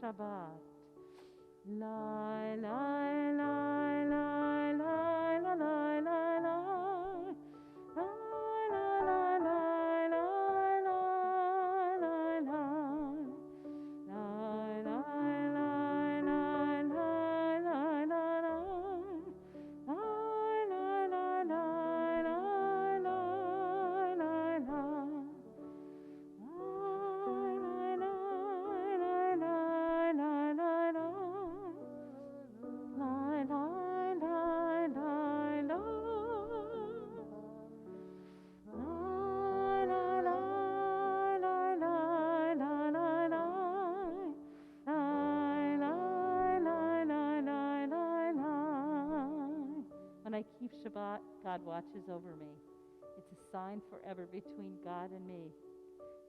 Shabbat. Lai, lai, lai, lai, lai, lai, lai, lai, lai. Lai, lai, lai, lai, lai, lai, lai. Lai, lai, lai, lai, lai, lai, lai, lai. Lai, lai, lai, lai, lai, lai, lai, lai. When I keep Shabbat, God watches over me. It's a sign forever between God and me.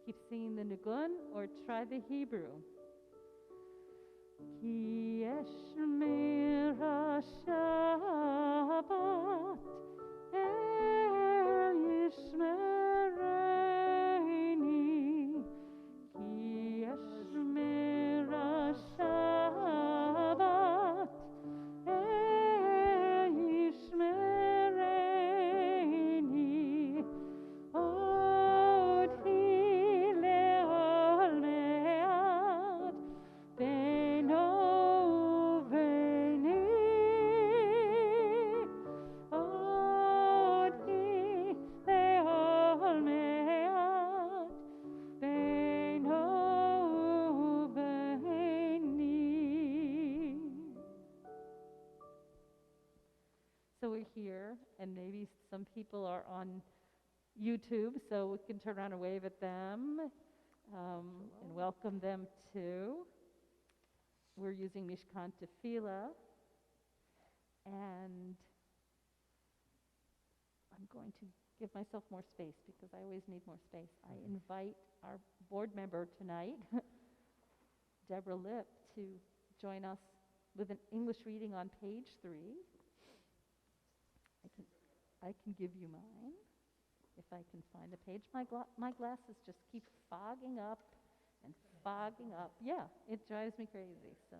Keep singing the Nigun or try the Hebrew. Ki eshmir ha-Shabbat el yishmereini. Ki eshmir ha-Shabbat el yishmereini. Od hi le'ol me'ad beno u'beini. Od hi le'ol me'ad beno u'beini. So we're here, and maybe some people are on YouTube, so we can turn around and wave at them and welcome them too. We're using Mishkan Tefillah, and I'm going to give myself more space because I always need more space. I invite our board member tonight, Deborah Lipp, to join us with an English reading on page 3. I can give you mine if I can find a page. My glasses just keep fogging up and fogging up. Yeah, it drives me crazy. So,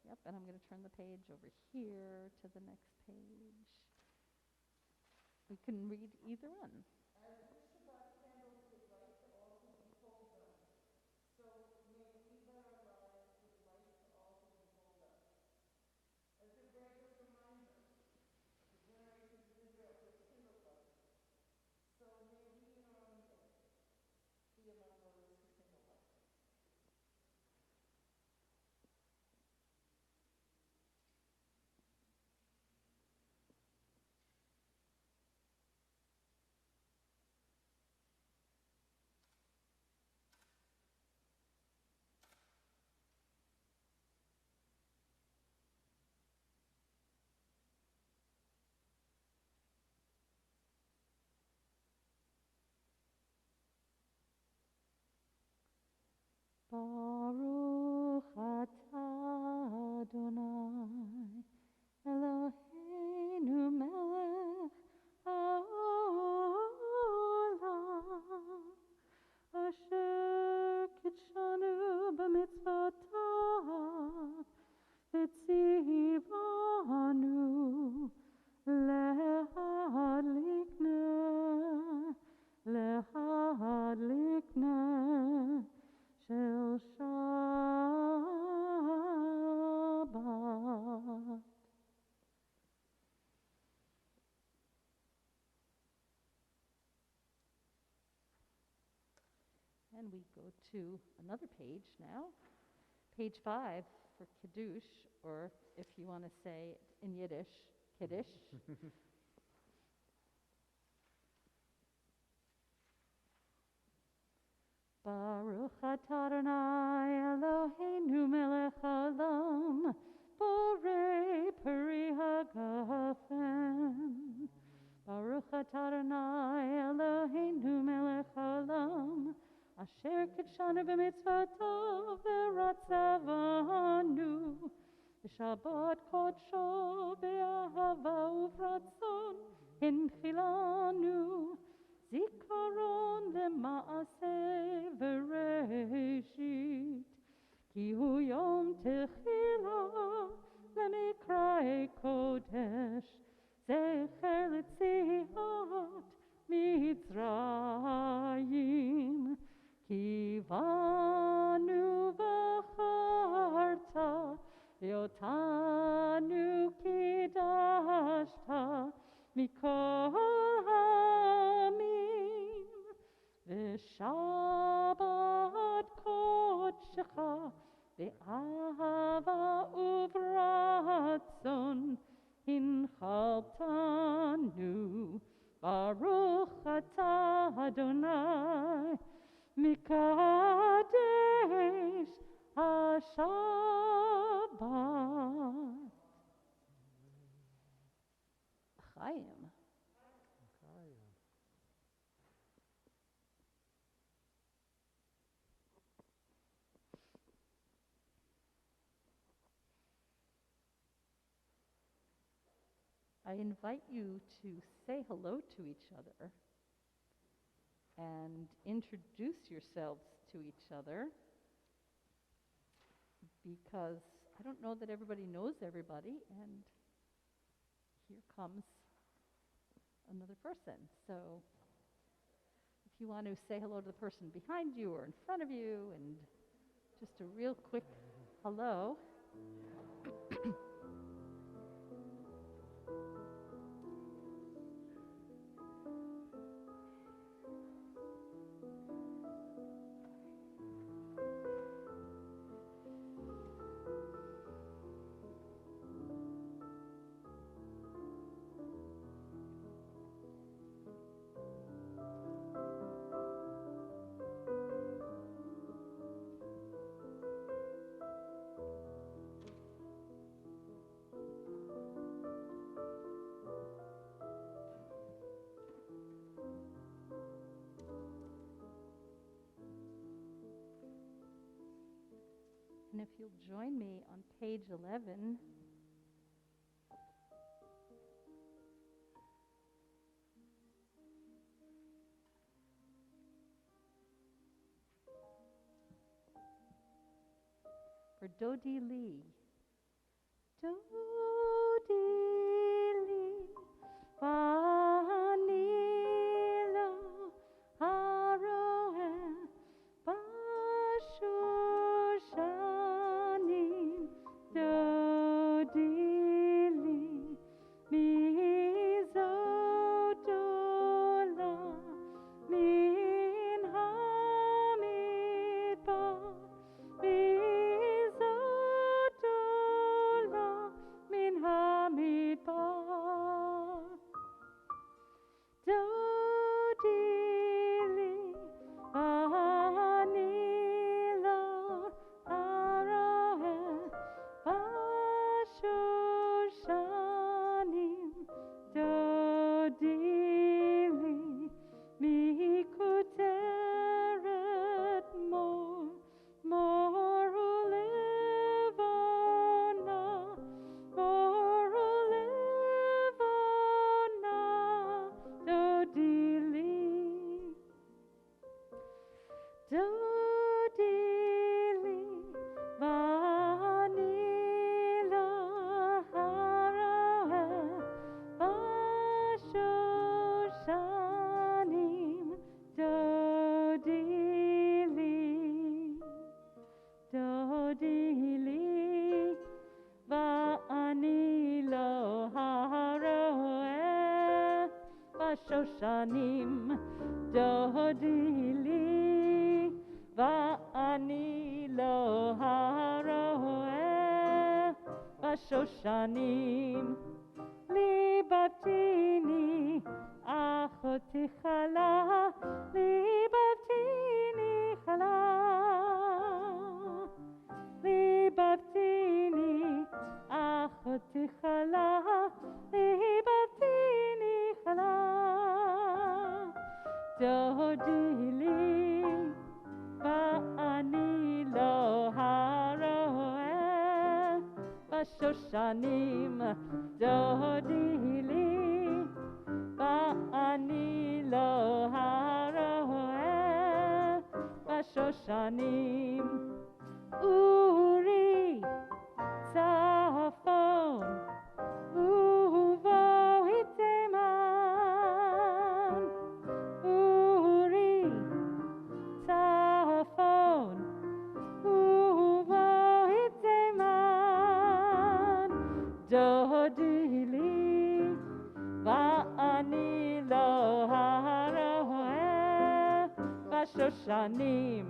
yep, and I'm going to turn the page over here to the next page. We can read either one. Baruch atah Adonai Eloheinu melech haolam asher kitshanu b'mitzvotav v'tzivanu lehadlikna Shel Shabbat. And we go to another page now, page 5 for Kiddush, or if you want to say it in Yiddish, Kiddush. Baruch atah Adonai Eloheinu melech haolam borei peri hagafen. Baruch atah Adonai Eloheinu melech haolam asher kitshanu b'mitzvotav v'ratzavanu b'shabbat kodsho b'ahava uvratzon hinchilanu zikaron lema'aseh v'reishit ki hu Mitzrayim, Kivanu v'charta, Yotanu kidashta, Mikol hamim, V'shabbat kodshecha, V'ahava uvratzon, Hinchaltanu, Baruch atah Adonai, Mikadesh HaShabbat. Chaim. I invite you to say hello to each other and introduce yourselves to each other, because I don't know that everybody knows everybody, and here comes another person. So if you want to say hello to the person behind you or in front of you, and just a real quick hello. And if you'll join me on page 11, for Dodi Lee. Dodi Lee, Vanilo, Haroeh, Bashushanim, Dodi Lee, Mizodola, Min Hamidbar, Mizodola, Min Hamidbar. Dodi Lee, Vanilo, Haroeh, Bashushanim, Dodi Lee, Mikuteret Morulevona, Morulevona, Dodi Lee. Dodi Lee, Vanilo, Haroeh, Bashushanim, Dodi Lee. Dodi Lee, Vanilo, Haroeh, Bashushanim, Dodi Lee, Vanilo, Haroeh, Bashushanim, Libavtini, Achoti Chala, Libavtini Chala, Libavtini, Achoti Chala, Libavtini Chala, Dodi Lee, Vanilo, Haroeh, Bashushanim, Dodi Lee, Vanilo, Haroeh, Bashushanim, Uri, Tzafon, Uvo Iteman, דודי לי, ואני לא הרואה בשושנים.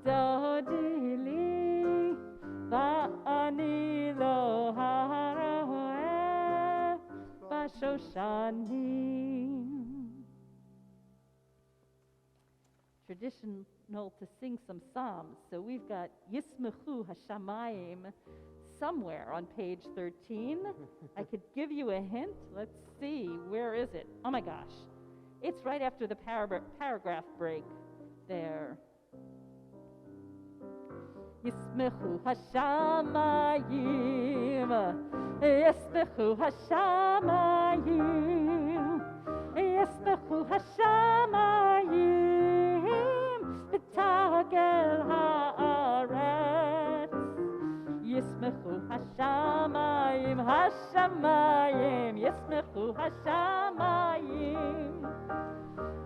דודי לי, ואני לא הרואה בשושנים. Traditional to sing some psalms, so we've got Yismechu Hashamayim somewhere on page 13. I could give you a hint. Let's see, where is it? Oh my gosh, it's right after the paragraph break there. Yismechu Hashamayim, Yismechu Hashamayim, Yismechu Hashamayim, B'tagel haaretz. Yismechu Hashamayim, Hashamayim, Yismechu Hashamayim,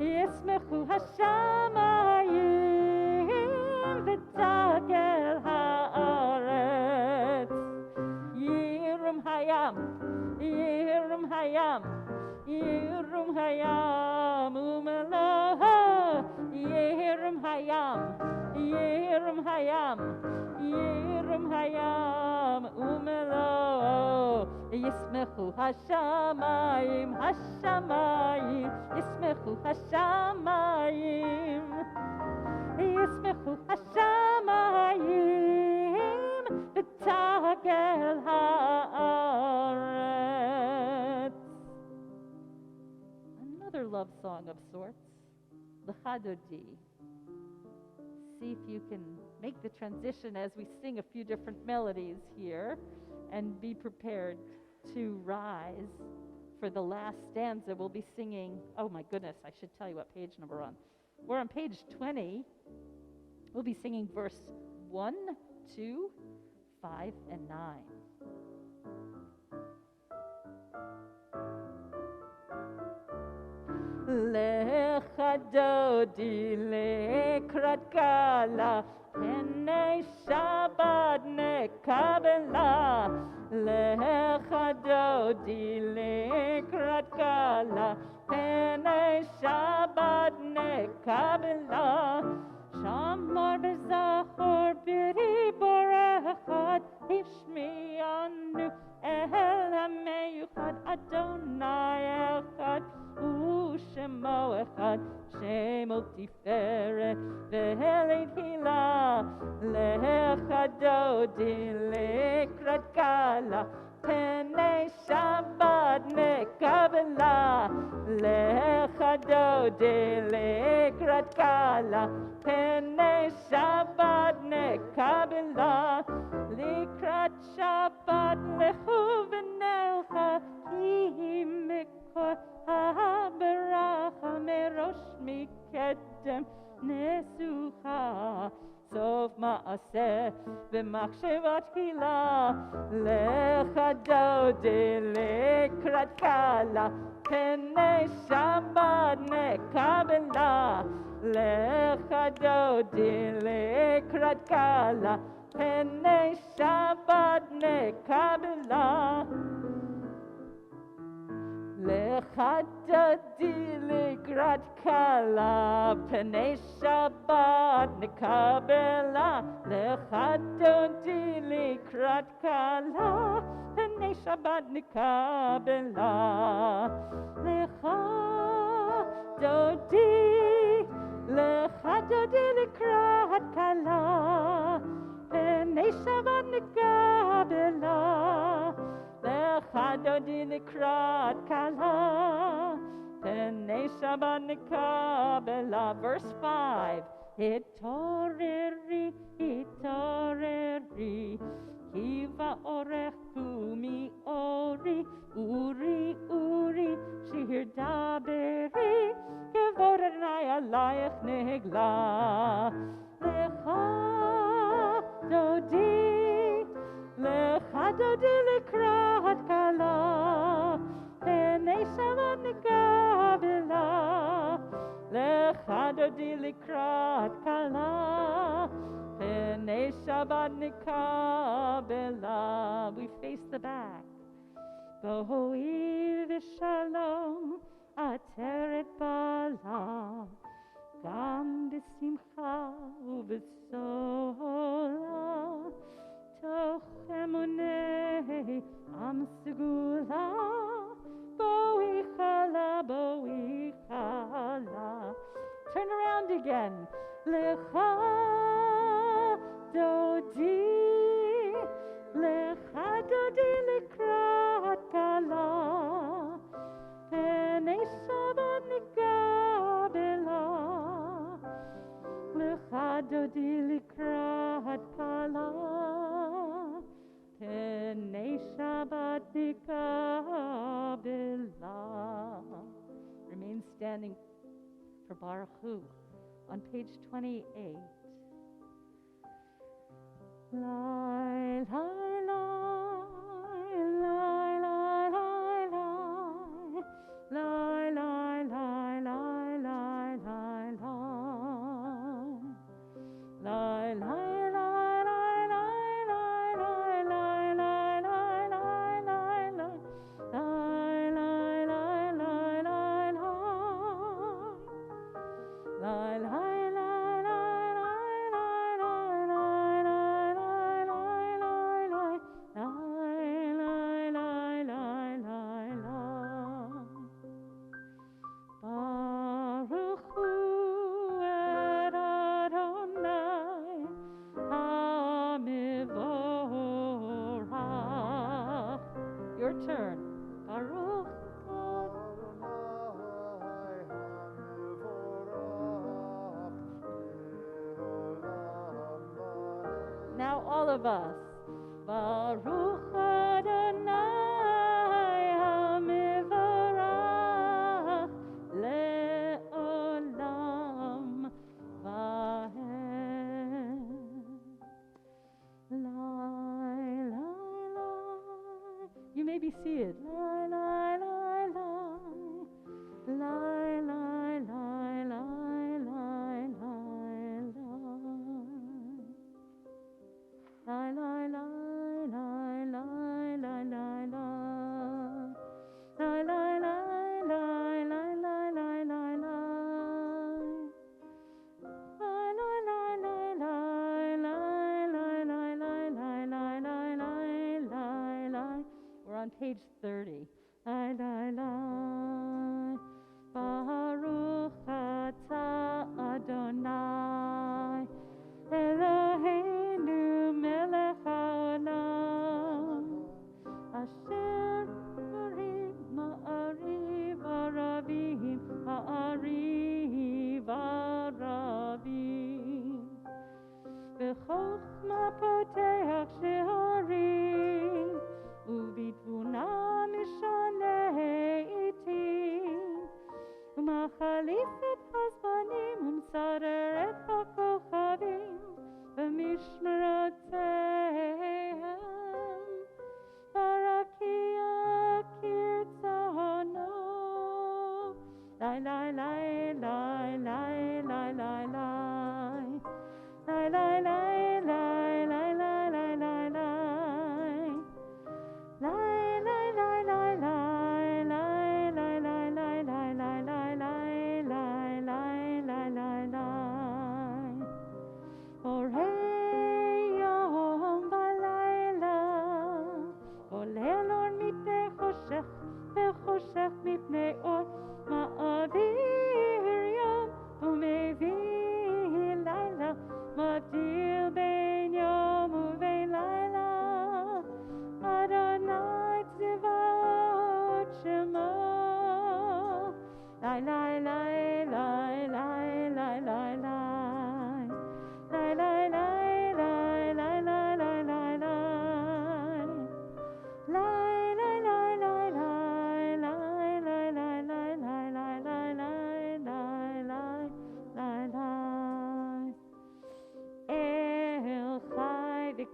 Yismechu Hashamayim, B'tagel haaretz. Yirum hayam, Yirum hayam, Yirum hayam, Umelo. Yirum hayam, Yirum hayam, Yirum hayam, Umelo. Yismechu Hashamayim, Hashamayim, Yismechu Hashamayim, Yismechu Hashamayim, B'tagel haaretz. Another love song of sorts, L'chadodi. See if you can make the transition as we sing a few different melodies here, and be prepared to rise for the last stanza. We'll be singing, oh my goodness, I should tell you what page number we're on. We're on page 20. We'll be singing verse 1, 2, 5, and 9. Lecha dodi lekrat gala, Penei Shabbat nekabela. Lecha dodi lekrat gala, Penei Shabbat nekabela. Shamor bezachor b'ribor echad, Ishmianu el hameyuchad, Adonai echad, U'shemo echad, Shemo tiferet ve'eled hila. Lecha dodi lekrat gala, Penei Shabbat nekabela. Lecha dodi lekrat gala, Penei Shabbat nekabela. Likrat Shabbat lechu v'nelcha, Ki mikor ha'beracha, Merosh mikedem nesucha. Sof ma'aseh v'machshevat hila. Lecha dodi lekrat gala, Penei Shabbat nekabela. Lecha dodi lekrat gala, Penei Shabbat nekabela. Lecha dodi lekrat gala, Penei Shabbat nekabela. Lecha dodi lekrat gala, Penei Shabbat nekabela. Lecha dodi, Lecha dodi lekrat gala, Penei Shabbat nekabela. Lecha dodi lekrat gala, Penei Shabbat nekabela. Verse 5. Hitoreri, hitoreri, Kiva orech kumi ori, uri, uri, shir daberi, Kevod Adonai alayich negla. Lecha dodi, Lecha dodi lekrat gala, Penei Shabbat nekabela. Lecha dodi lekrat gala, Penei Shabbat nekabela. We face the back. Bo'il v'shalom ateret bala gam b'simcha u'b'sola toch emunei am segula bo'ichala. Turn around again. Lecha dodi likrat kala penei Shabbat nikabela. Lecha dodi likrat kala penei Shabbat nikabela. Remain standing for Baruch Hu on page 28. Lai, lai, lai, lai, lai, lai, lai, lai, lai, lai, lai, lai, lai, lai, lai, your turn. Baruch. Now all of us. Baruch Adonai HaMevorach Le'olam Vahem. Lai, lai, lai. You may be seated. Lai, lai, lai, lai. Lai, lai, lai, lai, lai, lai, lai. Lai, lai, lai, lai, lai, lai, lai, lai. Lai, lai, lai, lai, lai, lai, lai, lai, lai. Lai, lai, lai, lai, lai, lai, lai, lai, lai, lai, lai, lai, lai. We're on page 30. Lai, lai, lai. Baruch atah Adonai Eloheinu melech haolam asher ma'ariv arabim ha'ariv arabim b'chochma poteach sheharim ובתבונה משנה עתים ומחליף את הזמנים ומסדר את הכוכבים במשמרותיהם ברקיע כרצונו. לי לי לי לי לי לי לי לי לי לי חושך מפני אור מעביר יום ומביא לילה מבדיל בין יום ובין לילה אדוני צבאות שמו. לי לי לי לי לי לי לי לי לי לי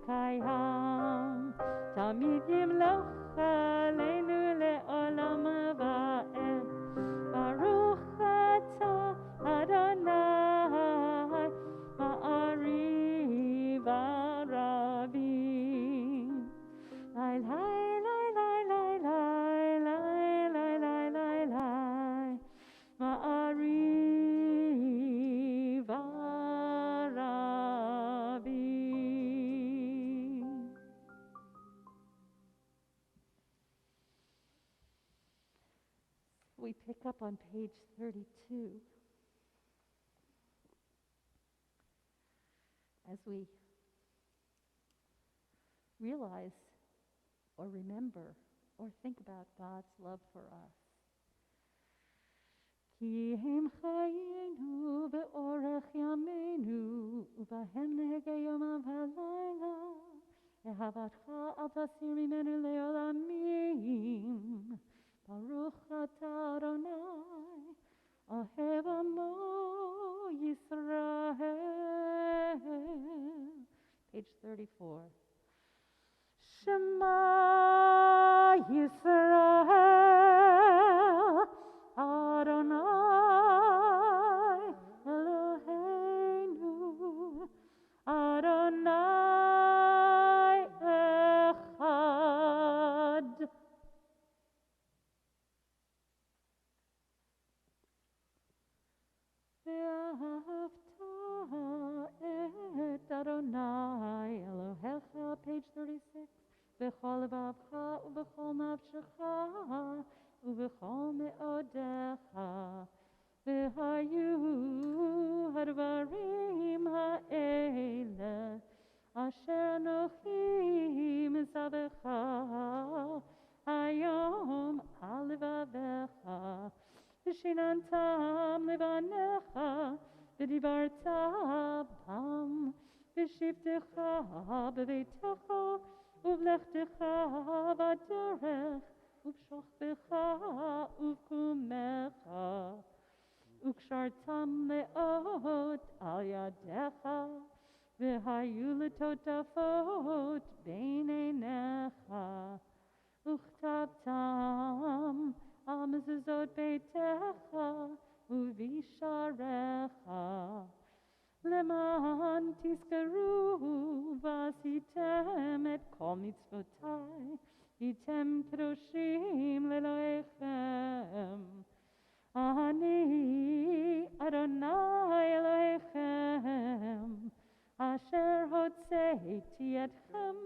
קיים תמיד ימלוך עלינו לעולם ועד. ברוך אתה up on page 32. As we realize or remember or think about God's love for us. Ki hem chayenu be'orech yameinu u'bahem nehege yomam v'halayla ehavatcha al tasir mimenu le'olamim Baruch atah Adonai ohev amo Yisrael. Page 34. Shema Yisrael Adonai Eloheinu Adonai Echad. Ve'ahavta et Adonai Elohecha, page 36. B'chol levavcha u'b'chol nafshecha u'b'chol me'odecha v'hayu hadvarim ha'ele asher anochi mizavecha hayom al levavecha v'shinantam levanecha v'divarta bam v'shivtecha b'veitecha Uvlechtecha v'derech, uv'shochbecha uv'kumecha, ukshartam le'ot al yadecha, v'hayu letotafot bein einecha, uchtabtam al mezuzot beitecha, u'visharecha. Leman tizkaru v'asitem et kol mitzvotai item kedoshim leloechem Ani Adonai Elohechem asher hotzeiti etchem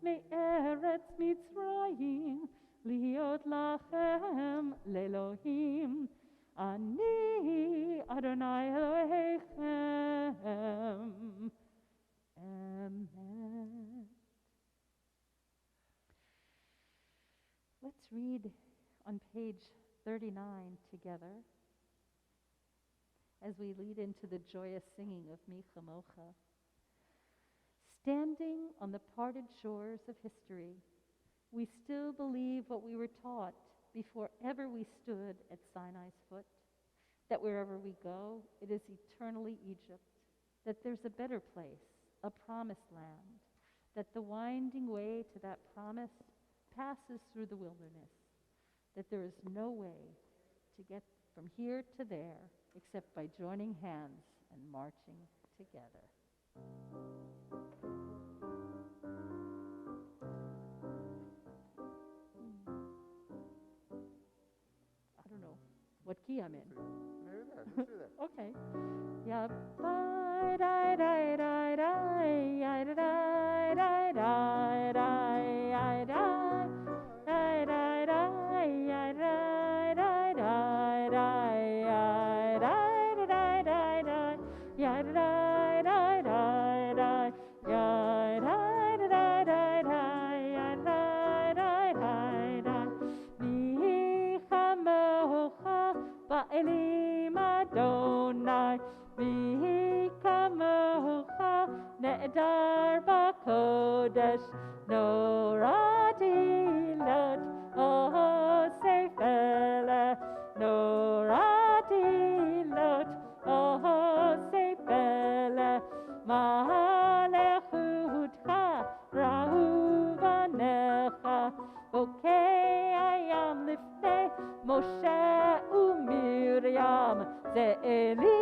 me'eretz Mitzrayim liot lachem le'Elohim Ani Adonai Elohechem. Amen. Let's read on page 39 together as we lead into the joyous singing of Mi Chamocha. Standing on the parted shores of history, we still believe what we were taught before ever we stood at Sinai's foot, that wherever we go, it is eternally Egypt, that there's a better place, a promised land, that the winding way to that promise passes through the wilderness, that there is no way to get from here to there except by joining hands and marching together. I don't know what key I'm in. Maybe that. Let's do that. Okay. Yeah. Bye, die, die, die, die, die, die, die, die, die, die, Elim Adonai, Vihi Kamocha, Ne'edar B'Kodesh, Norati Lot, Oh Seifele, Norati Lot, Oh Seifele, Malechutcha, Rahuvanecha, Bokei Ayam Lifnei, Moshe Miriam, Ze'eli,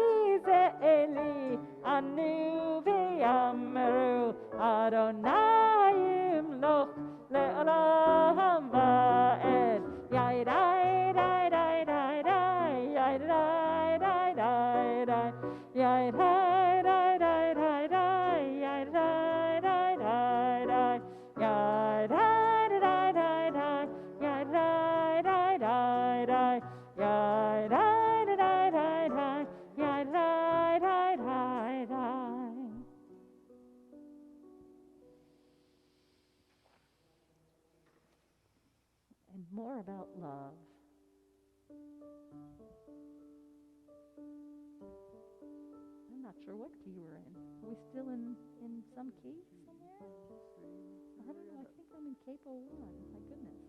Anu v'yamru, Adonai imloch le'olam va'ed. Yai-dai, dai, dai, dai, dai, yai-dai, dai, dai, dai, yai-dai, dai, dai, dai, dai, yai-dai, dai, dai, dai, yai-dai, dai, dai, dai, yai-dai, dai, dai, dai, yai-dai. more about love. I'm not sure what key we're in. Are we still in some key somewhere? I don't know. I think I'm in capo 1. My goodness.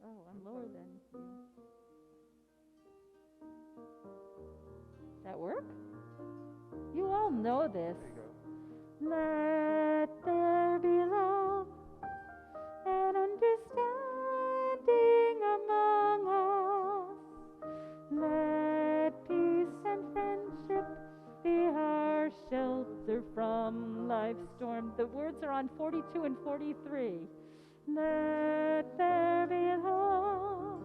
Oh, I'm lower than you. Does that work? You all know this. Let there be love and understanding among us. Let peace and friendship be our shelter from life's storm. The words are on 42 and 43. Let there be love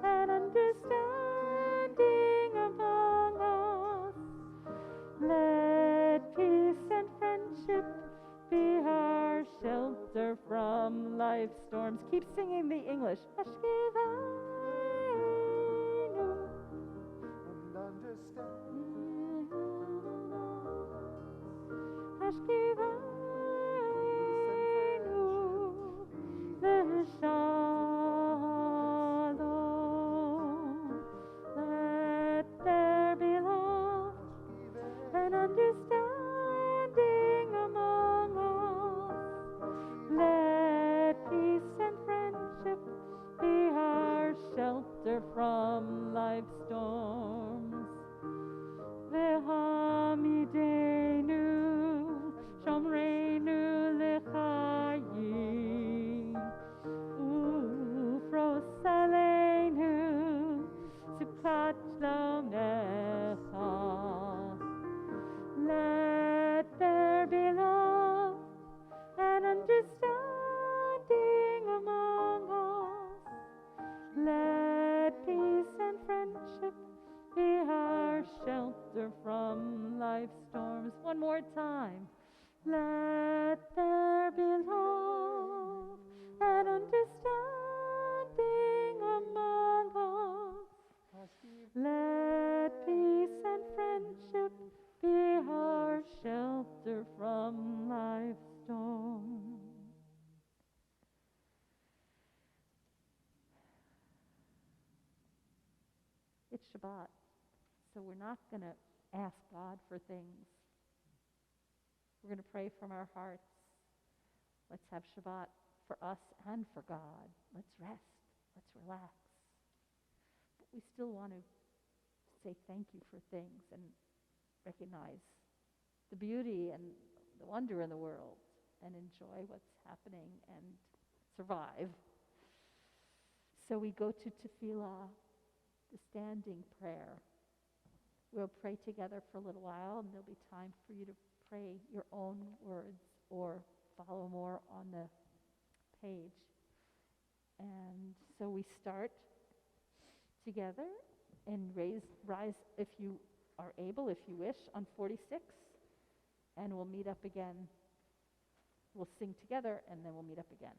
and understanding among us. Let peace and friendship be our shelter from life's storms. Keep singing the English. Ashkevanu. And understand. Ashkevanu. Shalom. Let there be love and understanding among us. Let peace and friendship be our shelter from life's storms. Vehamidenu, shomreinu lechayim, ufrosalenu, sukat shlomecha. Let there be love and understanding among us. Let peace and friendship be our shelter from life's storms. One more time. Let there be love and understanding among us. Let peace and friendship be our shelter from life's storm. It's Shabbat, so we're not going to ask God for things. We're going to pray from our hearts. Let's have Shabbat for us and for God. Let's rest. Let's relax. But we still want to say thank you for things and recognize the beauty and the wonder in the world and enjoy what's happening and survive. So we go to tefillah, the standing prayer. We'll pray together for a little while, and there'll be time for you to pray your own words or follow more on the page. And so we start together and rise if you are able, if you wish, on 46, and we'll meet up again. We'll sing together, and then we'll meet up again.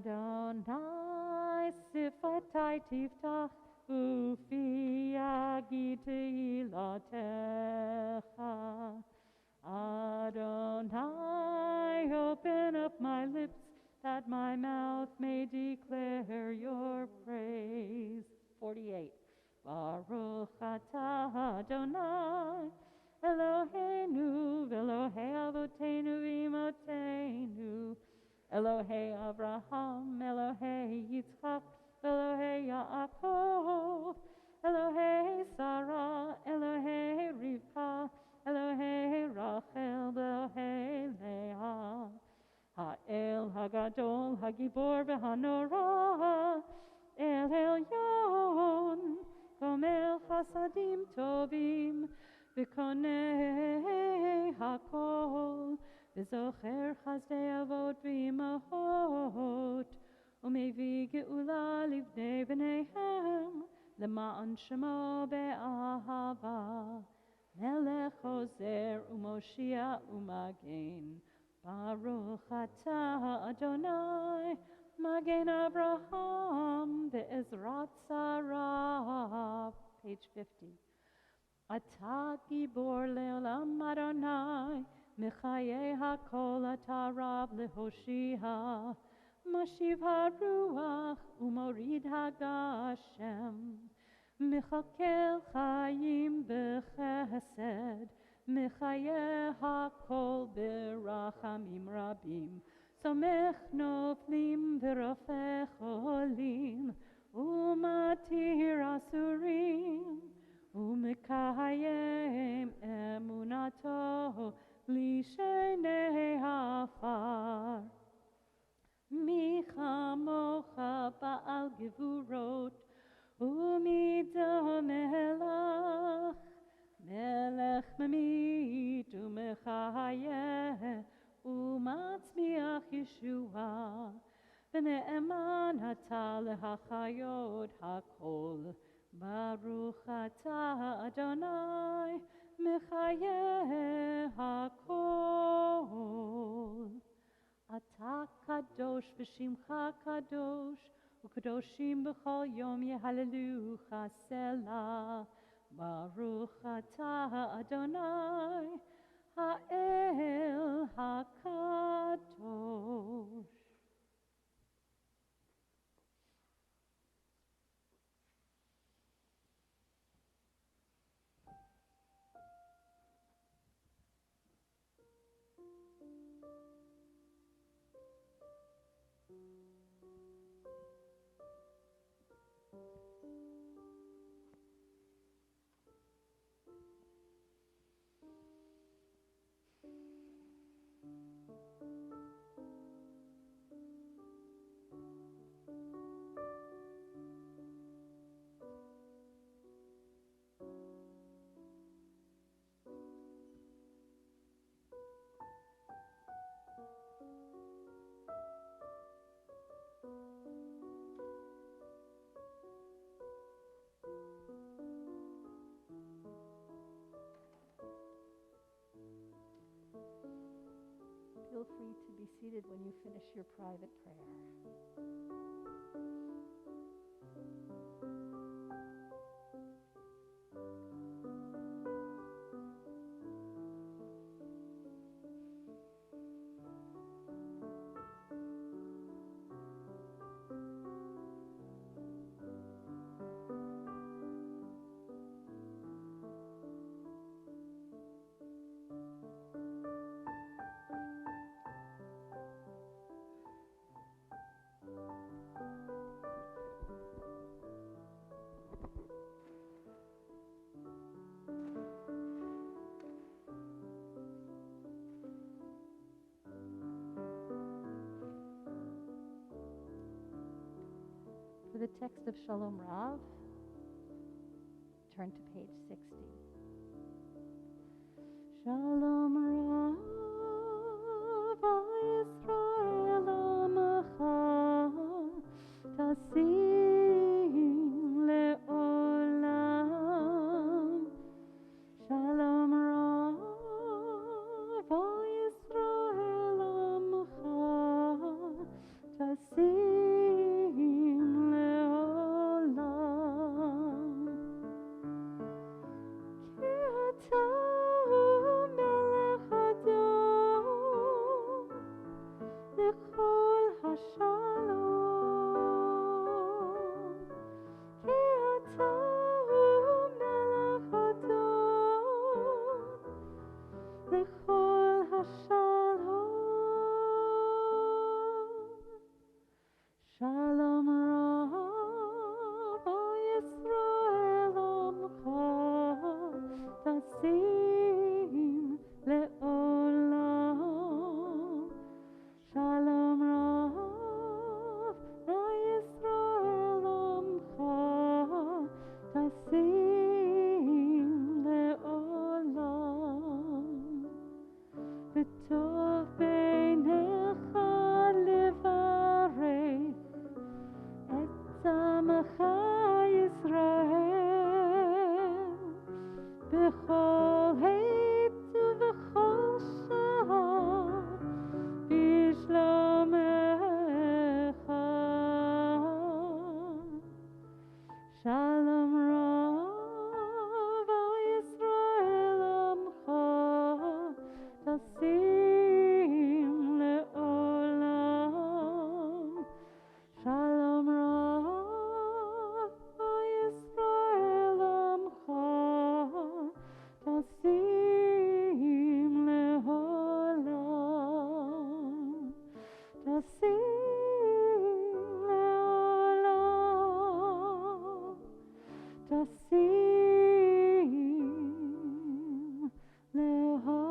Adonai sifatai tiftach ufi yagid tehillah. Adonai, open up my lips that my mouth may declare your praise. 48. Baruch atah Adonai, Eloheinu v'Elohei avoteinu v'imotenu, Elohei Abraham, Elohei Yitzchak, Elohei Yaakov, Elohei Sarah, Elohei Rivka, Elohei Rachel, Elohei Leah, Ha'el Hagadol, Hagibor v'Hanora, El Elyon, Gomel Chasadim Tovim, V'konei Hakol, V'zocher Chazdei Avot v'imahot, U'mevi ge'ula livnei b'neihem, L'ma'an shemo be'ahava, Melech Ozer u'Moshia u'Magen, Baruch atah Adonai, Magen Abraham ve'ezrat Sarah. Page 50. Atah gibor le'olam Adonai, מחיי הכל אתה רב להושיע, משיב הרוח ומוריד הגשם, מכלכל חיים בחסד, מחיי הכל ברחמים רבים, סומך נופלים ורופא חולים, ומתיר אסורים, ומקיים אמונתו לשני עפר. מי כמוך בעל גבורות ומדומה לך, מלך ממית ומחיה ומצמיח ישועה, ונאמן אתה להחיות הכל. ברוך אתה אדוני מחיה הכל. אתה קדוש ושמך קדוש, וקדושים בכל יום יהללוך סלה. ברוך אתה אדוני האל הקדוש. Feel free to be seated when you finish your private prayer. For the text of Shalom Rav, turn to page 60. Shalom Rav, Yisrael Amcha, Tasim Le'olam. Shalom Rav, Yisrael Amcha, Tasim Le'olam. Ki ata melech adon, lechol hashalom. Ki ata melech adon, lechol hashalom. Shalom Rav Yisrael Amcha, Tasim Le'olam. Shalom Rav Yisrael Amcha, Tasim Le'olam. V'tov beinecha levarech et amcha Yisrael b'chol עת ובכל שעה בשלומך. Shalom Rav Yisrael Amcha, Tasim Tasim leholam.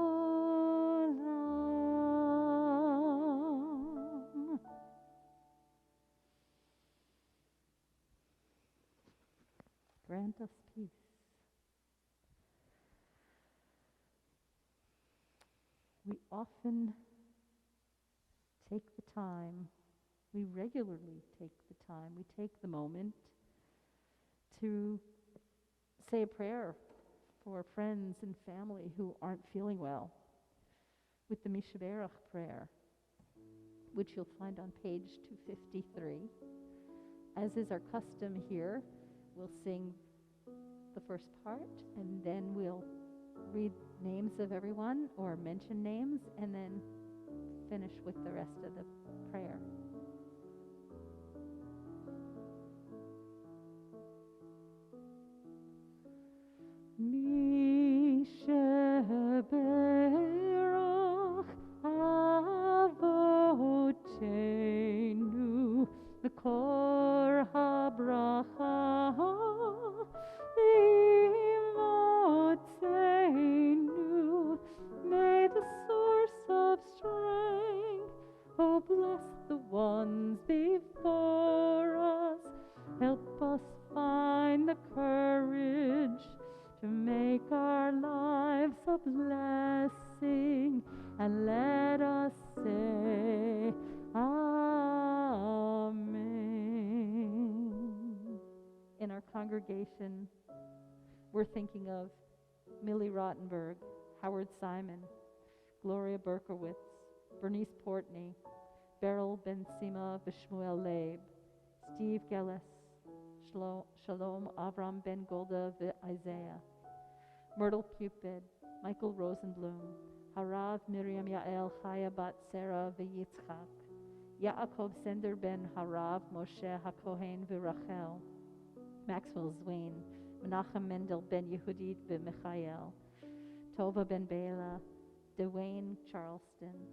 Grant us peace. We often take the time, we regularly take the time, we take the moment to say a prayer for friends and family who aren't feeling well with the Mishaberach prayer, which you'll find on page 253. As is our custom here, we'll sing the first part, and then we'll read names of everyone or mention names, and then finish with the rest of the prayer. Mishaberach Avotenu Mekor habracha Imotzenu. May the source of strength, oh bless the ones before us, help us find the courage to make our lives a blessing, and let us say Amen. In our congregation, we're thinking of Millie Rottenberg, Howard Simon, Gloria Berkowitz, Bernice Portney, Beryl Ben Sima Vishmuel Leib, Steve Gellis, Shalom Avram Ben Golda Isaiah, Myrtle Cupid, Michael Rosenblum, Harav Miriam Yael Chaya Bat Sarah V'Yitzchak, Yaakov Sender Ben Harav Moshe HaKohen V'Rachel, Maxwell Zwain, Menachem Mendel Ben Yehudit V'Michael, Tova Ben Bela, Dwayne Charleston,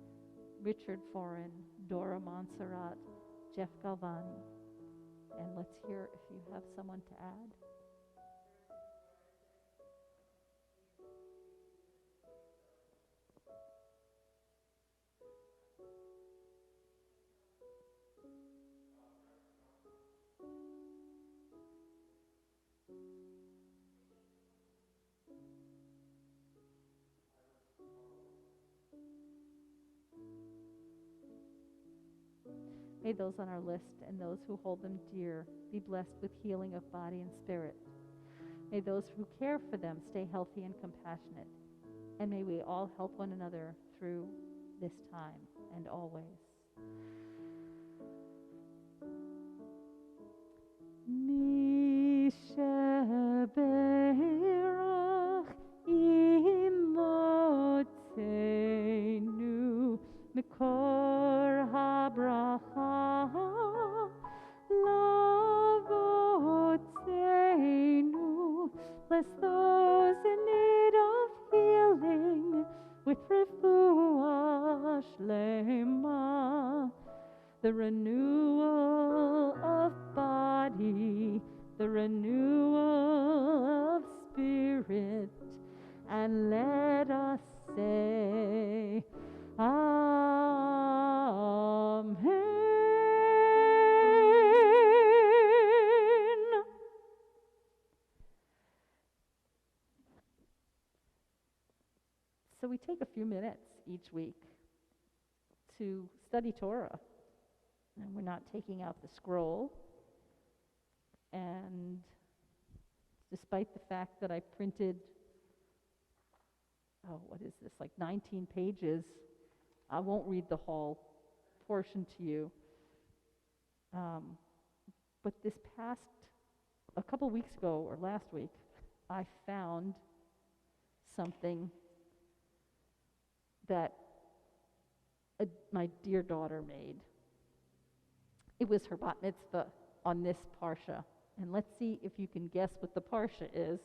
Richard Foreign, Dora Montserrat, Jeff Galvani. And let's hear if you have someone to add. May those on our list and those who hold them dear be blessed with healing of body and spirit. May those who care for them stay healthy and compassionate. And may we all help one another through this time and always. Mishaberach imotzenu Mekor habracha lavotzenu. Bless those in need of healing with refuah shlema, the renewal of body, the renewal of spirit, and let us say Amen. So we take a few minutes each week to study Torah. And we're not taking out the scroll. And despite the fact that I printed, what is this, like 19 pages, I won't read the whole portion to you. But this past, a couple weeks ago, or last week, I found something that my dear daughter made. It was her bat mitzvah on this parsha. And let's see if you can guess what the parsha is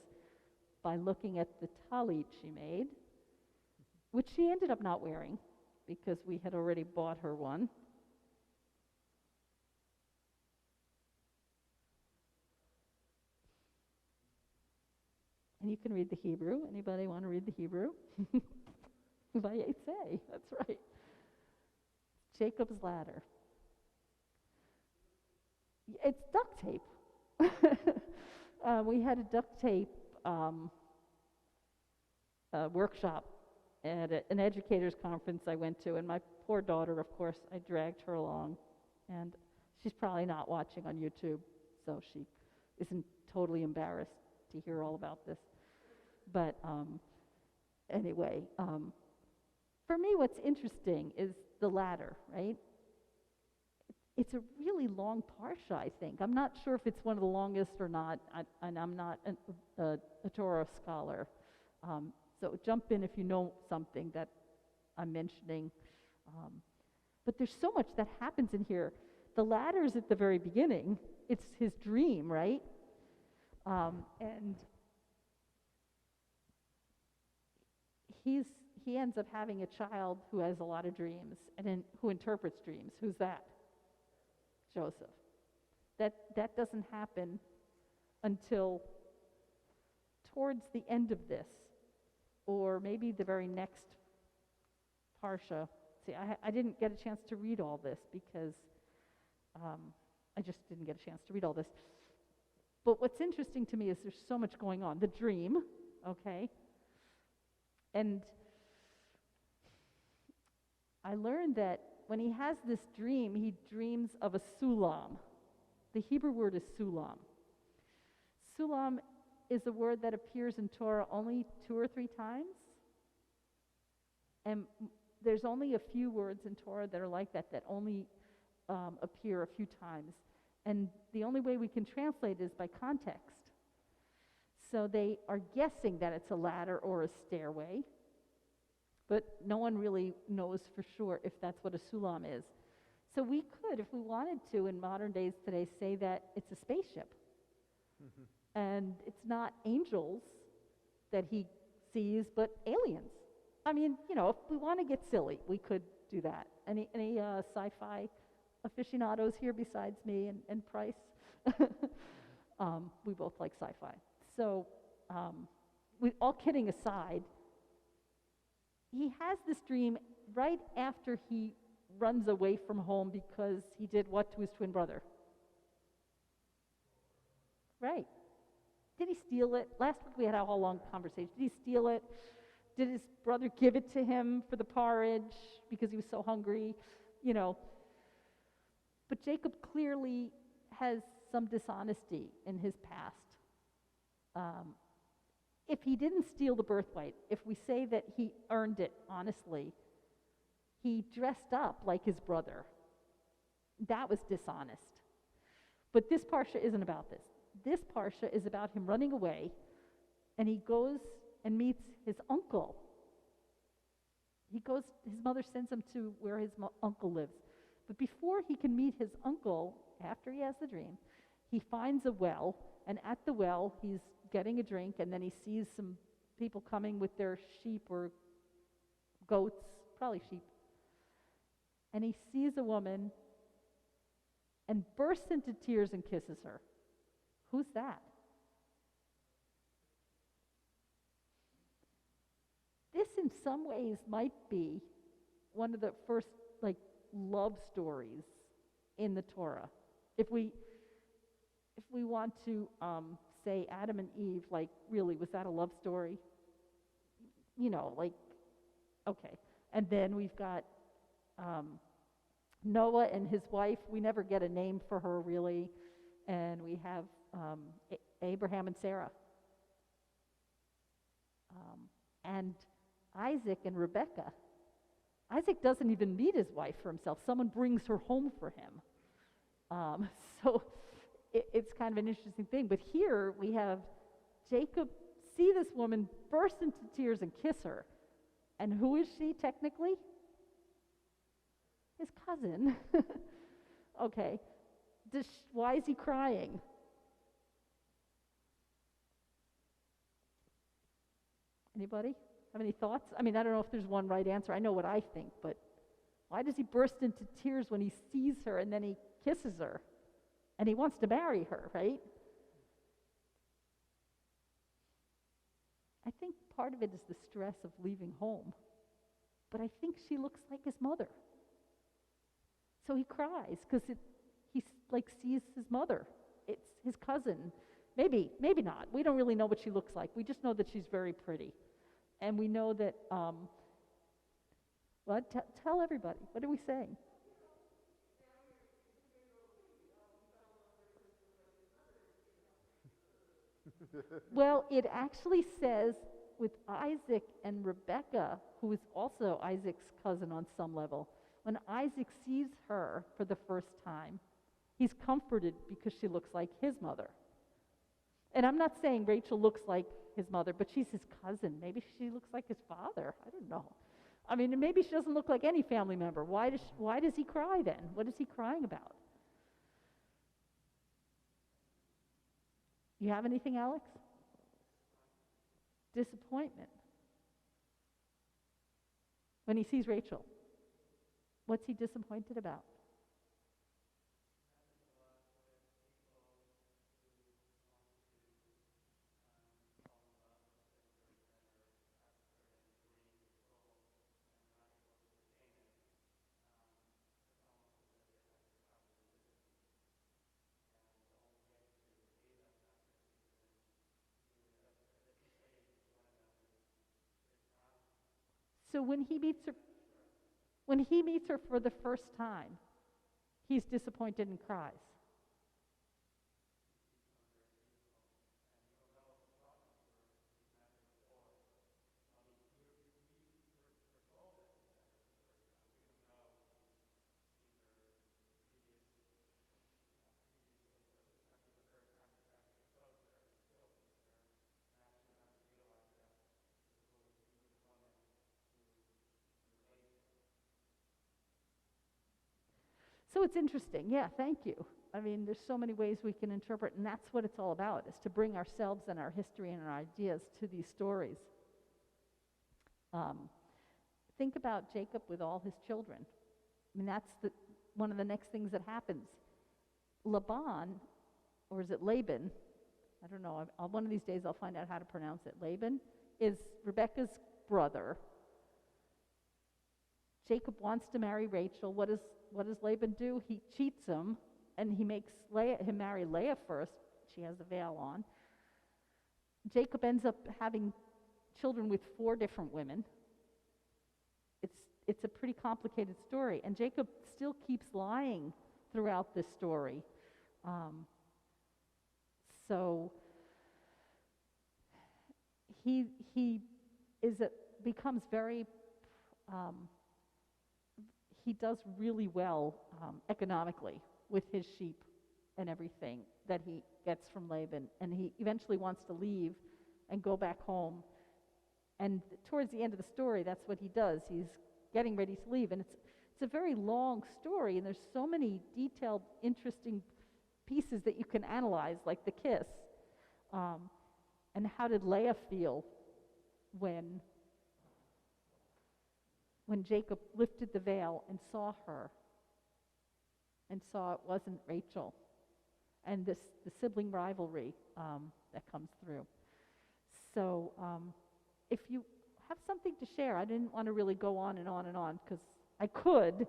by looking at the talit she made, which she ended up not wearing because we had already bought her one. And you can read the Hebrew. Anybody want to read the Hebrew? Vayetze, that's right. Jacob's ladder. It's duct tape. We had a duct tape workshop at an educators conference I went to, and my poor daughter, of course, I dragged her along, and she's probably not watching on YouTube, so she isn't totally embarrassed to hear all about this. But anyway, for me, what's interesting is the ladder, right? It's a really long parsha, I think. I'm not sure if it's one of the longest or not, and I'm not a Torah scholar. So jump in if you know something that I'm mentioning. But there's so much that happens in here. The ladder's at the very beginning. It's his dream, right? And he ends up having a child who has a lot of dreams and who interprets dreams. Who's that? Joseph. That doesn't happen until towards the end of this, or maybe the very next parsha. See, I didn't get a chance to read all this because I just didn't get a chance to read all this. But what's interesting to me is there's so much going on. The dream, okay? And I learned that when he has this dream, he dreams of a sulam. The Hebrew word is sulam. Sulam is a word that appears in Torah only 2 or 3 times. And there's only a few words in Torah that are like that only appear a few times. And the only way we can translate is by context. So they are guessing that it's a ladder or a stairway, but no one really knows for sure if that's what a sulam is. So we could, if we wanted to, in modern days today, say that it's a spaceship. Mm-hmm. And it's not angels that he sees, but aliens. I mean, if we want to get silly, we could do that. Any sci-fi aficionados here besides me and Price? We both like sci-fi. So, all kidding aside, he has this dream right after he runs away from home because he did what to his twin brother? Right. Did he steal it? Last week we had a whole long conversation. Did he steal it? Did his brother give it to him for the porridge because he was so hungry? But Jacob clearly has some dishonesty in his past. If he didn't steal the birthright, if we say that he earned it honestly, he dressed up like his brother. That was dishonest. But this parsha isn't about this. This parsha is about him running away, and he goes and meets his uncle. His mother sends him to where his uncle lives. But before he can meet his uncle, after he has the dream, he finds a well, and at the well, he's getting a drink, and then he sees some people coming with their sheep or goats, probably sheep. And he sees a woman and bursts into tears and kisses her. Who's that? This, in some ways, might be one of the first, love stories in the Torah. If we want to say Adam and Eve, really, was that a love story? Okay. And then we've got Noah and his wife. We never get a name for her, really. And we have Abraham and Sarah. And Isaac and Rebekah. Isaac doesn't even meet his wife for himself. Someone brings her home for him. So it's kind of an interesting thing. But here we have Jacob see this woman burst into tears and kiss her. And who is she technically? His cousin. Okay. Why is he crying? Anybody have any thoughts? I don't know if there's one right answer. I know what I think, but why does he burst into tears when he sees her and then he kisses her? And he wants to marry her, right? think part of it is the stress of leaving home. But I think she looks like his mother. So he cries because he like sees his mother. It's his cousin. Maybe not. We don't really know what she looks like. We just know that she's very pretty. And we know that, what? Tell everybody. What are we saying? Well, it actually says with Isaac and Rebecca, who is also Isaac's cousin on some level, when Isaac sees her for the first time, he's comforted because she looks like his mother. And I'm not saying Rachel looks like his mother, but she's his cousin. Maybe she looks like his father. I don't know. I mean, maybe she doesn't look like any family member. Why does he cry then? What is he crying about? You have anything, Alex? Disappointment. When he sees Rachel, what's he disappointed about? So when he meets her for the first time, he's disappointed and cries. So it's interesting. Yeah, thank you. I mean, there's so many ways we can interpret, and that's what it's all about, is to bring ourselves and our history and our ideas to these stories. Think about Jacob with all his children. I mean, that's one of the next things that happens. Laban, or is it Laban? I don't know. One of these days I'll find out how to pronounce it. Laban is Rebekah's brother. Jacob wants to marry Rachel. What does Laban do? He cheats him, and he makes him marry Leah first. She has the veil on. Jacob ends up having children with 4 different women. It's a pretty complicated story, and Jacob still keeps lying throughout this story. So he becomes very. He does really well economically with his sheep and everything that he gets from Laban, and he eventually wants to leave and go back home. And towards the end of the story, that's what he does. He's getting ready to leave, and it's a very long story, and there's so many detailed, interesting pieces that you can analyze, like the kiss. And how did Leah feel when Jacob lifted the veil and saw her and saw it wasn't Rachel, and the sibling rivalry that comes through. So if you have something to share, I didn't want to really go on and on and on because I could,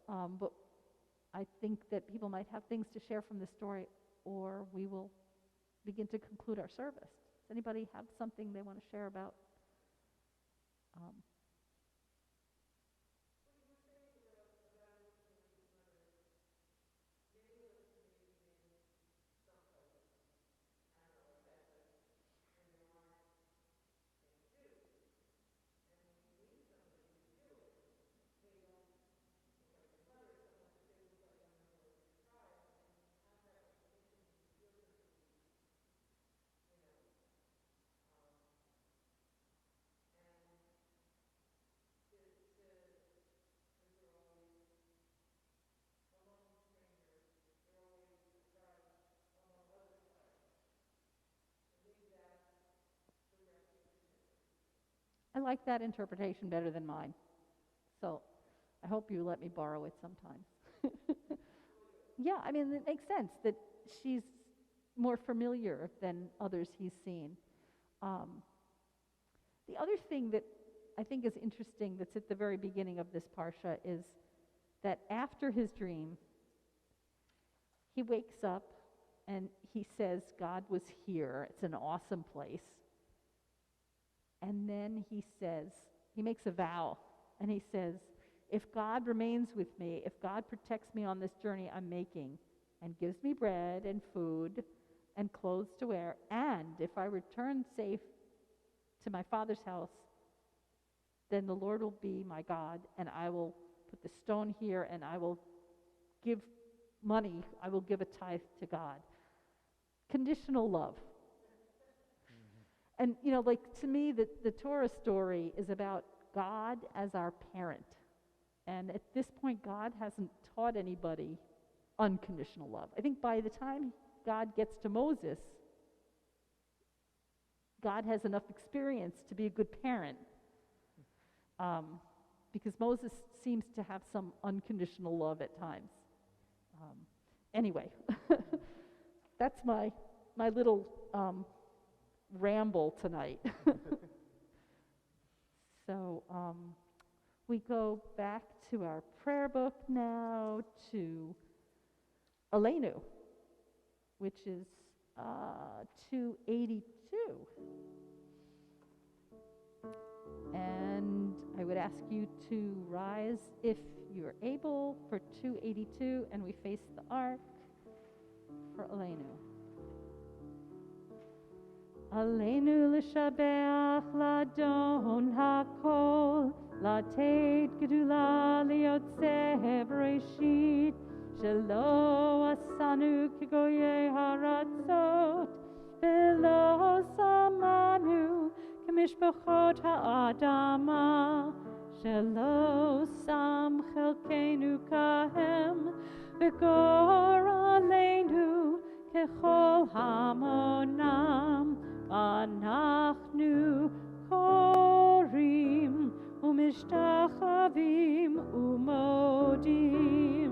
but I think that people might have things to share from the story, or we will begin to conclude our service. Does anybody have something they want to share about? I like that interpretation better than mine. So I hope you let me borrow it sometimes. Yeah, I mean, it makes sense that she's more familiar than others he's seen. The other thing that I think is interesting that's at the very beginning of this parsha is that after his dream, he wakes up and he says, God was here. It's an awesome place. And then he says, he makes a vow, and he says, if God remains with me, if God protects me on this journey I'm making, and gives me bread and food and clothes to wear, and if I return safe to my father's house, then the Lord will be my God, and I will put the stone here, and I will give money, I will give a tithe to God. Conditional love. And, to me, the Torah story is about God as our parent. And at this point, God hasn't taught anybody unconditional love. I think by the time God gets to Moses, God has enough experience to be a good parent. Because Moses seems to have some unconditional love at times. Anyway, that's my little ramble tonight. So we go back to our prayer book now to Aleinu, which is 282. And I would ask you to rise if you're able for 282, and we face the ark for Aleinu. Aleinu l'shabeach l'adon hakol, לתת גדולה ליוצא בראשית, שלא עשנו כגויי הארצות, ולא שמנו כמשפחות האדמה, שלא שם חלקנו כהם, וגור עלינו ככל המונם, אנחנו קוראים ומשתחווים ומודים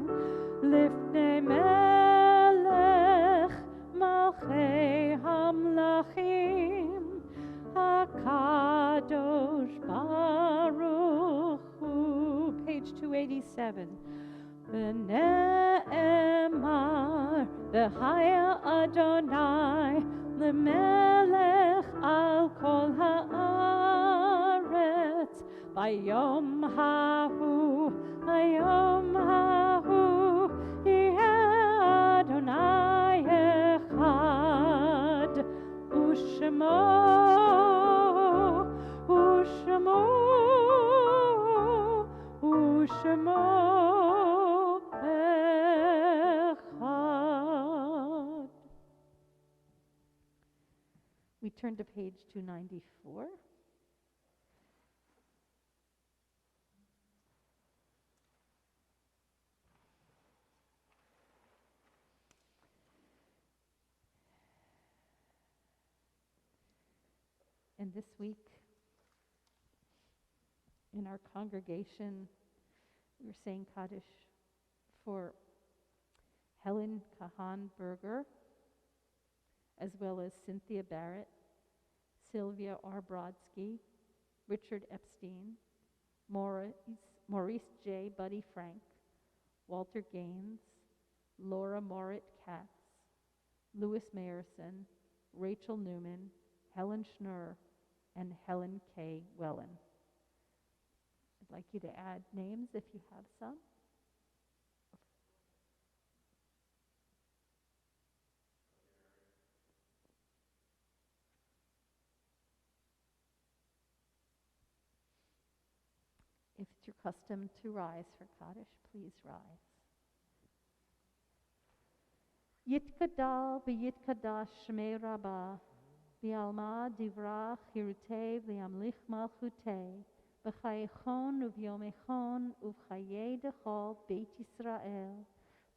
לפני מלך מלכי המלכים, הקדוש ברוך הוא. Page 287. ונאמר והיה אדוני למלך על כל הארץ, ביום ההוא יהיה אדוני אחד, ושמו אחד. We turn to page 294. And this week, in our congregation, we were saying Kaddish for Helen Kahan Berger, as well as Cynthia Barrett, Sylvia R. Brodsky, Richard Epstein, Maurice J. Buddy Frank, Walter Gaines, Laura Morit Katz, Louis Mayerson, Rachel Newman, Helen Schnur, and Helen K. Wellen. I'd like you to add names if you have some. If it's your custom to rise for Kaddish, please rise. Yitkadal v'yitkadash shmei Rabbah, v'alma divrach hirutei v'yamlich malchutei, v'chayechon uv'yomechon uv'chayei dechol Beit Yisrael,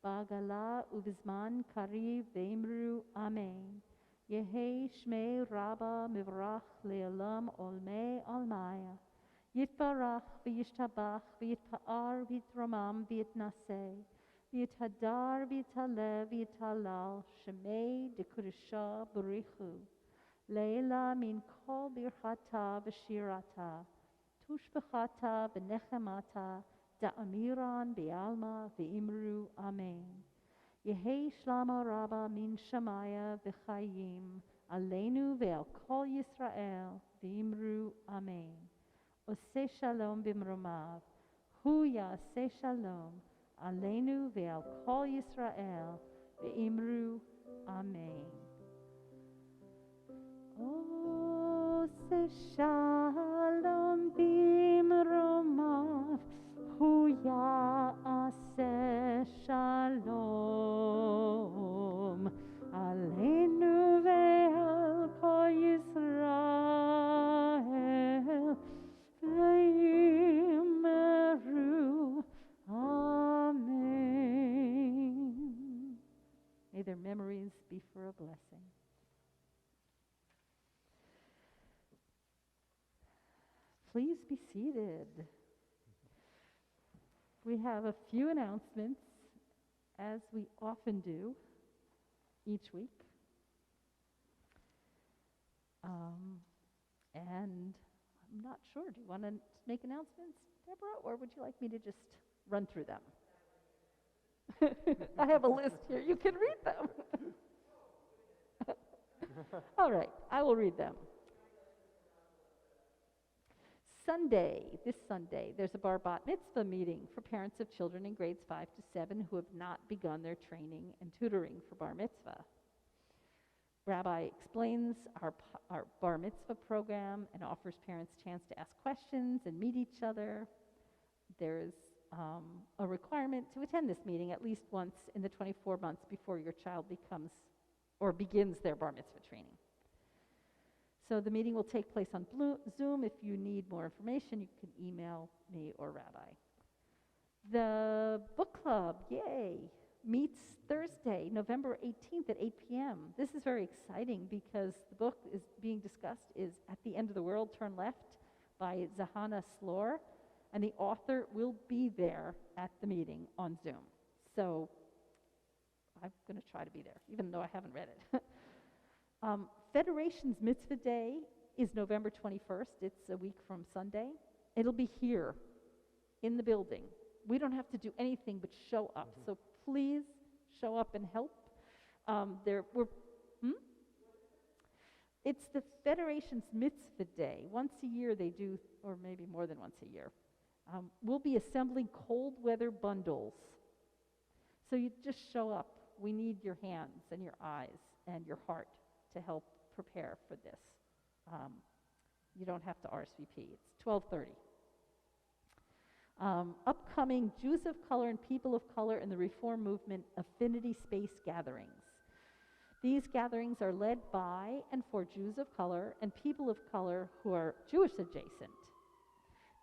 ba'agala uv'zman kariv v'imru amen. Yehei shmei Rabbah mivrach le'olam olmei almaya. Yitbarach v'yishtabach v'yitpa'ar v'yitromam v'yitnaseh, v'yithadar v'yitalev v'yitalal shemei dekurusha b'richu, Leila min kol birchata v'shirata, tushbechata v'nechemata, da'amiran bi'alma v'imru amen. Yehi shlama rabba min shamaya v'chayim, aleinu ve'al kol Yisrael v'imru amen. Oseh shalom b'mromav, hu ya'aseh shalom, aleinu ve'al kol Yisrael v'imru amen. Oseh shalom b'mromav, hu ya'aseh shalom, aleinu ve'al kol Yisrael v'imru amen. May their memories be for a blessing. Please be seated. We have a few announcements, as we often do each week. And I'm not sure. Do you want to make announcements, Deborah, or would you like me to just run through them? I have a list here. You can read them. All right, I will read them. This Sunday, there's a bar bat mitzvah meeting for parents of children in grades 5 to 7 who have not begun their training and tutoring for bar mitzvah. Rabbi explains our bar mitzvah program and offers parents a chance to ask questions and meet each other. There's a requirement to attend this meeting at least once in the 24 months before your child begins their bar mitzvah training. So the meeting will take place on Zoom. If you need more information, you can email me or Rabbi. The book club, yay, meets Thursday, November 18th at 8 p.m. This is very exciting because the book is being discussed is At the End of the World, Turn Left by Zahana Slor, and the author will be there at the meeting on Zoom. So I'm going to try to be there, even though I haven't read it. Federation's Mitzvah Day is November 21st. It's a week from Sunday. It'll be here in the building. We don't have to do anything but show up. So please show up and help. It's the Federation's Mitzvah Day. Once a year they do, or maybe more than once a year. We'll be assembling cold weather bundles. So you just show up. We need your hands and your eyes and your heart to help prepare for this. You don't have to RSVP. It's 12:30. Upcoming Jews of Color and People of Color in the Reform Movement Affinity Space gatherings. These gatherings are led by and for Jews of color and people of color who are Jewish adjacent.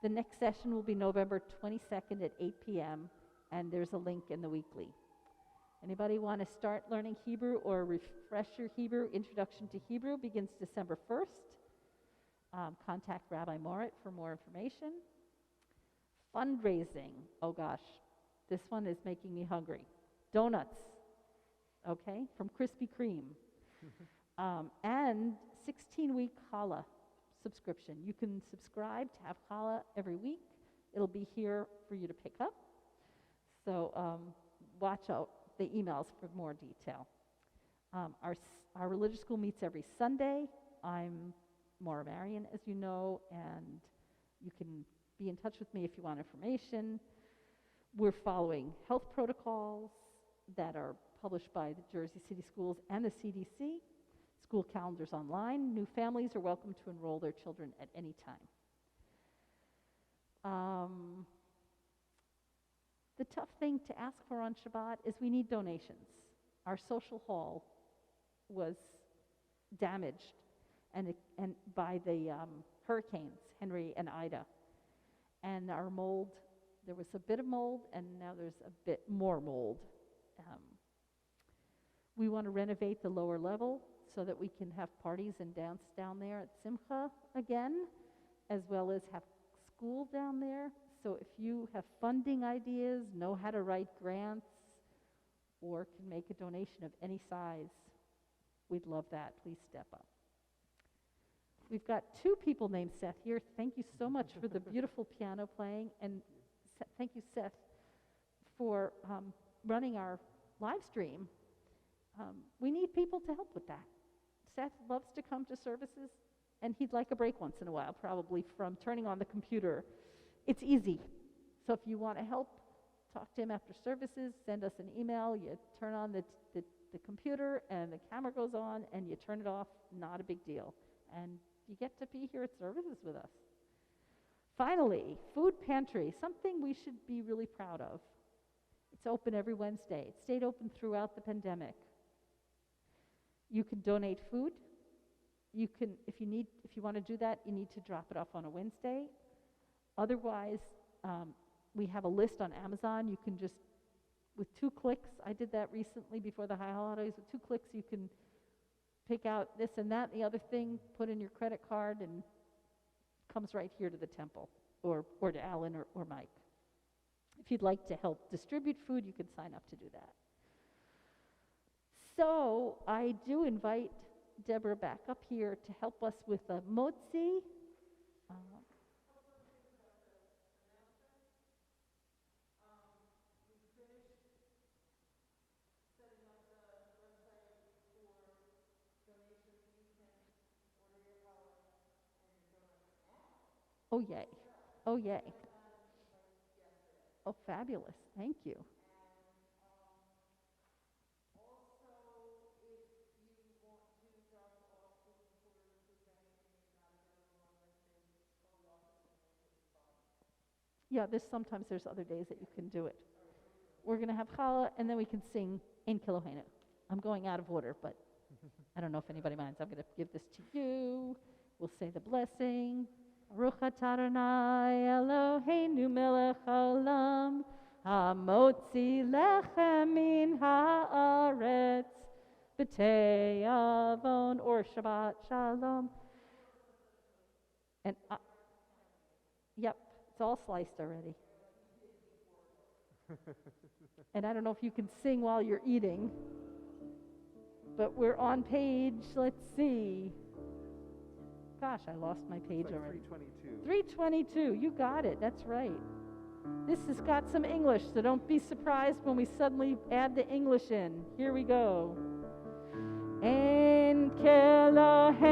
The next session will be November 22nd at 8 p.m., and there's a link in the weekly. Anybody want to start learning Hebrew or refresh your Hebrew? Introduction to Hebrew begins December 1st. Contact Rabbi Morit for more information. Fundraising. Oh gosh, this one is making me hungry. Donuts, okay, from Krispy Kreme. And 16-week challah subscription. You can subscribe to have challah every week. It'll be here for you to pick up. So watch out the emails for more detail. Our religious school meets every Sunday. I'm Maura Marion, as you know, and you can be in touch with me if you want information. We're following health protocols that are published by the Jersey City Schools and the CDC. School calendars online. New families are welcome to enroll their children at any time. The tough thing to ask for on Shabbat is we need donations. Our social hall was damaged and by the hurricanes, Henry and Ida. And our mold, there was a bit of mold, and now there's a bit more mold. We want to renovate the lower level so that we can have parties and dance down there at Simcha again, as well as have school down there. So if you have funding ideas, know how to write grants, or can make a donation of any size, we'd love that. Please step up. We've got 2 people named Seth here. Thank you so much for the beautiful piano playing, and thank you, Seth, for running our live stream. We need people to help with that. Seth loves to come to services, and he'd like a break once in a while, probably from turning on the computer. It's easy. So if you want to help, talk to him after services, send us an email. You turn on the computer, and the camera goes on, and you turn it off. Not a big deal. And you get to be here at services with us. Finally, food pantry, something we should be really proud of. It's open every Wednesday. It stayed open throughout the pandemic. You can donate food. You can, if you want to do that, you need to drop it off on a Wednesday. Otherwise, we have a list on Amazon. You can just, with 2 clicks, I did that recently before the high holidays. With 2 clicks, you can pick out this and that and the other thing, put in your credit card, and it comes right here to the temple or to Alan or Mike. If you'd like to help distribute food, you can sign up to do that. So I do invite Deborah back up here to help us with a motzi. Oh, yay. Oh, yay. Oh, fabulous. Thank you. Yeah, sometimes there's other days that you can do it. We're going to have challah, and then we can sing in Kilohenu. I'm going out of order, but I don't know if anybody minds. I'm going to give this to you. We'll say the blessing. Baruch atah Adonai Eloheinu melech haolam, hamotzi lechem min haaretz, b'tei avon, or Shabbat Shalom. And yep, it's all sliced already. And I don't know if you can sing while you're eating, but we're on page, let's see. Gosh, I lost my page already. 322. 322. You got it. That's right. This has got some English, so don't be surprised when we suddenly add the English in. Here we go. En Kelohenu,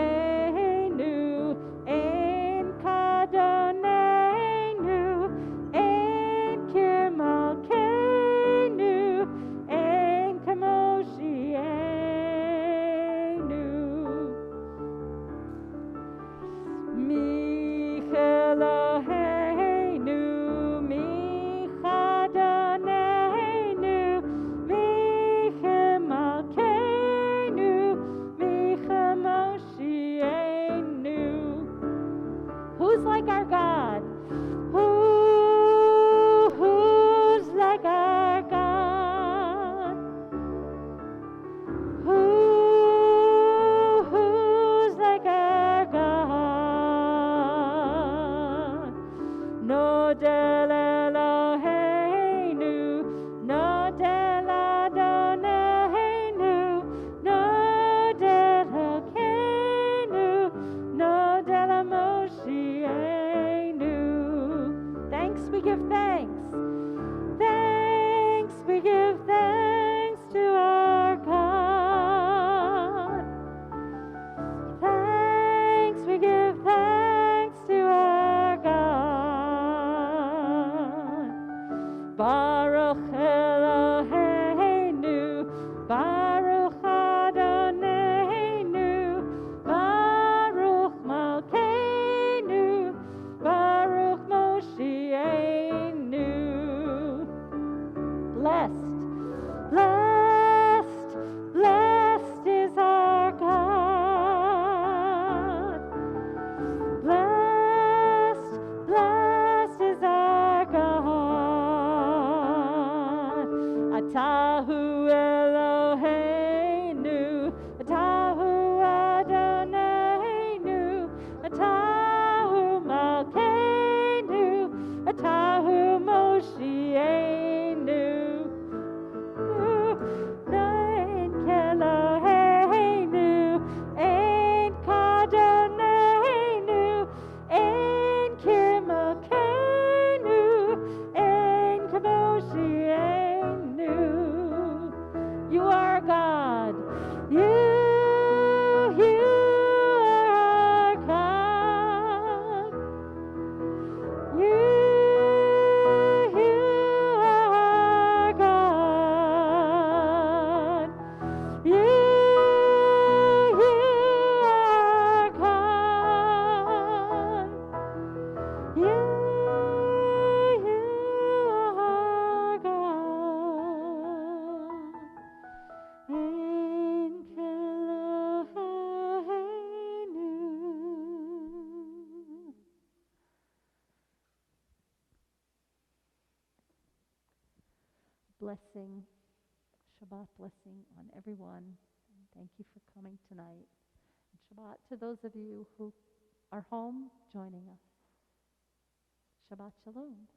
en Kadonenu, en Kirmalkenu, en Kamoshienu. Michelohenu, Michadonenu, Michemalkenu, Michemoshienu. Who's like our God? Who's like our God? Who's like our God? No del Eloheinu, no del Adonenu, no del Elkeinu, no del Moshienu. Thanks, we give thanks. Thanks, we give thanks to our God. Thanks, we give thanks to our God. Baruch Eloheinu, Baruch Adonenu, Baruch Malkeinu, Baruch Moshienu. blessing, Shabbat blessing on everyone. And thank you for coming tonight. And Shabbat to those of you who are home joining us. Shabbat Shalom.